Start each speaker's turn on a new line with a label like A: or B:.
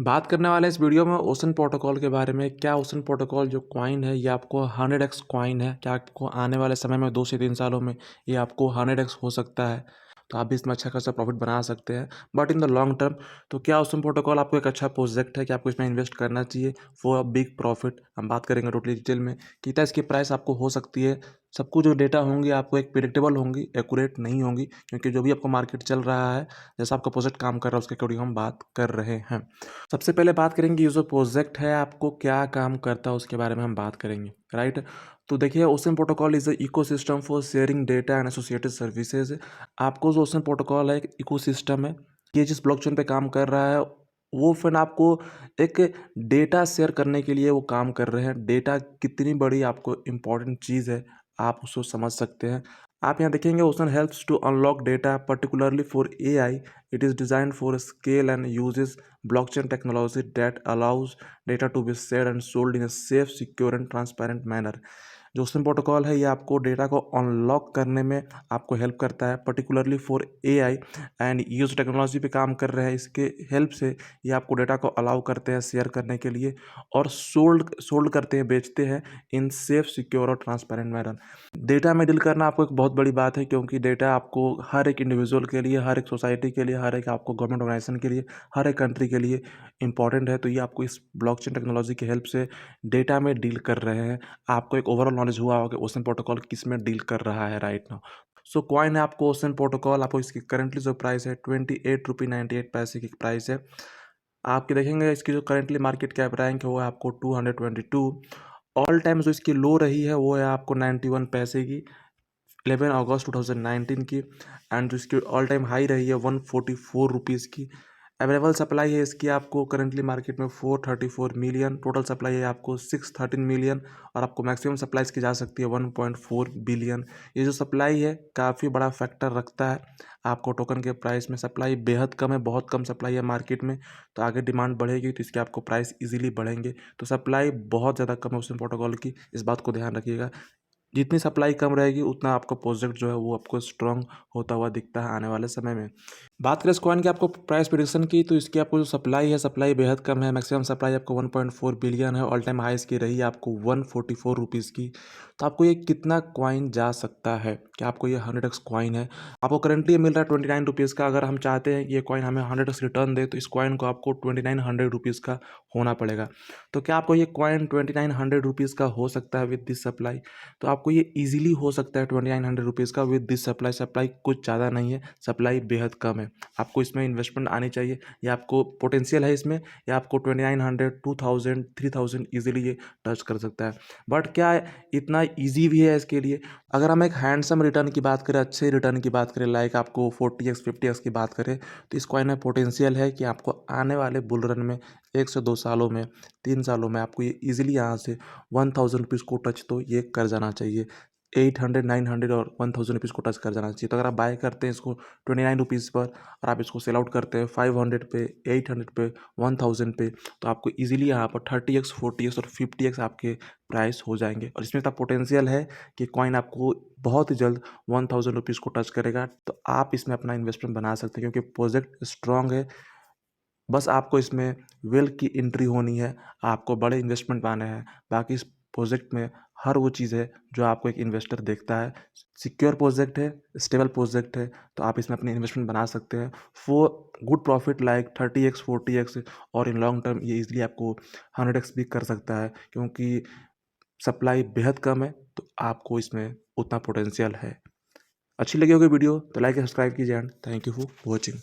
A: बात करने वाले इस वीडियो में ओशन प्रोटोकॉल के बारे में। क्या ओशन प्रोटोकॉल जो कॉइन है ये आपको 100x कॉइन है, क्या आपको आने वाले समय में 2 से 3 सालों में ये आपको 100x हो सकता है, तो आप भी इसमें अच्छा खासा प्रॉफिट बना सकते हैं। But in the long term तो क्या ओशन प्रोटोकॉल आपको एक अच्छा प्रोजेक्ट है कि आपको इसमें इन्वेस्ट करना चाहिए फॉर अ बिग प्रॉफिट। हम बात करेंगे टोटली डिटेल में कि क्या इसकी प्राइस आपको हो सकती है। सब कुछ जो डेटा होंगी आपको एक प्रिडिक्टेबल होंगी, एक्यूरेट नहीं होंगी, क्योंकि जो भी आपको मार्केट चल रहा है, जैसा आपका प्रोजेक्ट काम कर रहा है उसके अकॉर्डिंग हम बात कर रहे हैं। सबसे पहले बात करेंगे ये जो प्रोजेक्ट है आपको क्या काम करता है उसके बारे में हम बात करेंगे, राइट। तो देखिए ocean protocol is a ecosystem for sharing data and associated services. आपको जो ओशन प्रोटोकॉल है एक इकोसिस्टम है, ये जिस ब्लॉकचेन पे काम कर रहा है वो फिर आपको एक डेटा शेयर करने के लिए वो काम कर रहे हैं। डेटा कितनी बड़ी आपको इम्पोर्टेंट चीज़ है आप उसको समझ सकते हैं। आप यहाँ देखेंगे Ocean helps to unlock data particularly for AI. It is design for scale and uses blockchain technology that allows data to be shared and sold in a safe, secure and transparent manner। जो ocean protocol है ये आपको data को unlock करने में आपको help करता है, particularly for AI and use technology पे काम कर रहे हैं। इसके हेल्प से ये आपको डेटा को अलाउ करते हैं शेयर करने के लिए और सोल्ड करते हैं, बेचते हैं इन सेफ, सिक्योर और ट्रांसपेरेंट मैनर। डेटा में डील करना आपको एक बहुत बड़ी बात है, क्योंकि डेटा आपको हर एक इंडिविजुअल के लिए, हर एक सोसाइटी के लिए, हर एक आपको गवर्नमेंट ऑर्गेनाइजेशन के लिए, हर एक कंट्री के लिए इंपॉर्टेंट है। तो ये आपको इस ब्लॉकचेन टेक्नोलॉजी की हेल्प से डेटा में डील कर रहे हैं। आपको एक ओवरऑल नॉलेज हुआ होगा ओशन प्रोटोकॉल किस में डील कर रहा है राइट नाउ। सो कॉइन है आपको ओशन प्रोटोकॉल, आपको इसकी करंटली जो प्राइस है 28 रुपये 98 पैसे की प्राइस है। आपके देखेंगे इसकी जो करंटली मार्केट कैप रैंक है वो है आपको 222। ऑल टाइम जो इसकी लो रही है वो है आपको 91 पैसे की 11 अगस्त 2019 की। एंड जो इसकी ऑल टाइम हाई रही है 144 रुपीज़ की। अवेलेबल सप्लाई है इसकी आपको करंटली मार्केट में 434 मिलियन। टोटल सप्लाई है आपको 613 मिलियन और आपको मैक्सिमम सप्लाई इसकी जा सकती है 1.4 बिलियन। ये जो सप्लाई है काफ़ी बड़ा फैक्टर रखता है आपको टोकन के प्राइस में। सप्लाई बेहद कम है, बहुत कम सप्लाई है मार्केट में, तो आगे डिमांड बढ़ेगी तो इसके आपको प्राइस इजीली बढ़ेंगे। तो सप्लाई बहुत ज़्यादा कम है ओशन प्रोटोकॉल की, इस बात को ध्यान रखिएगा। जितनी सप्लाई कम रहेगी उतना आपका प्रोजेक्ट जो है वो आपको स्ट्रांग होता हुआ दिखता है आने वाले समय में। बात करें इस कॉइन की आपको प्राइस प्रेडिक्शन की, तो इसकी आपको जो सप्लाई है सप्लाई बेहद कम है। मैक्सिमम सप्लाई आपको 1.4 बिलियन है। ऑल टाइम हाई इसकी रही है आपको 144 रुपीज़ की। तो आपको ये कितना कॉइन जा सकता है, क्या आपको ये 100x कॉइन है। आपको करंटली मिल रहा है 29 रुपीज़ का। अगर हम चाहते हैं कि ये कॉइन हमें 100x रिटर्न दे तो इस कॉइन को आपको 2900 रुपीज़ का होना पड़ेगा। तो क्या आपको ये कॉइन 2900 रुपीज़ का हो सकता है विद दिस सप्लाई? तो आपको ये इजीली हो सकता है 2900 रुपीज़ का विद दिस सप्लाई। सप्लाई कुछ ज़्यादा नहीं है, सप्लाई बेहद कम है। आपको इसमें इन्वेस्टमेंट आनी चाहिए, या आपको पोटेंशियल है इसमें, या आपको 2900 2000 3000 इजीली ये टच कर सकता है। बट क्या इतना ईजी भी है इसके लिए? अगर हम एक हैंडसम रिटर्न की बात करें, अच्छे रिटर्न की बात करें, लाइक आपको 40x 50x की बात करें, तो इस कॉइन में पोटेंशियल है कि आपको आने वाले बुल रन में 1 से 2 सालों में, 3 सालों में आपको ये ईजिली यहाँ से 1000 रुपीज़ को टच तो ये कर जाना चाहिए। 800 900 और 1000 रुपीज़ को टच कर जाना चाहिए। तो अगर आप बाय करते हैं इसको 29 रुपीज़ पर और आप इसको सेल आउट करते हैं 500 पे, 800 पे, 1000 पे, तो आपको इजीली यहाँ पर 30x 40x और 50x आपके प्राइस हो जाएंगे। और इसमें इतना पोटेंशियल है कि कॉइन आपको बहुत ही जल्द 1000 रुपीज़ को टच करेगा। तो आप इसमें अपना इन्वेस्टमेंट बना सकते हैं, क्योंकि प्रोजेक्ट स्ट्रांग है। बस आपको इसमें वेल की एंट्री होनी है, आपको बड़े इन्वेस्टमेंट पाने हैं। बाकी इस प्रोजेक्ट में हर वो चीज़ है जो आपको एक इन्वेस्टर देखता है। सिक्योर प्रोजेक्ट है, स्टेबल प्रोजेक्ट है, तो आप इसमें अपनी इन्वेस्टमेंट बना सकते हैं for good profit like 30x 40x। और इन लॉन्ग टर्म ये इजीली आपको 100x भी कर सकता है, क्योंकि सप्लाई बेहद कम है, तो आपको इसमें उतना पोटेंशियल है। अच्छी लगी होगी वीडियो तो लाइक सब्सक्राइब कीजिए and thank you for watching.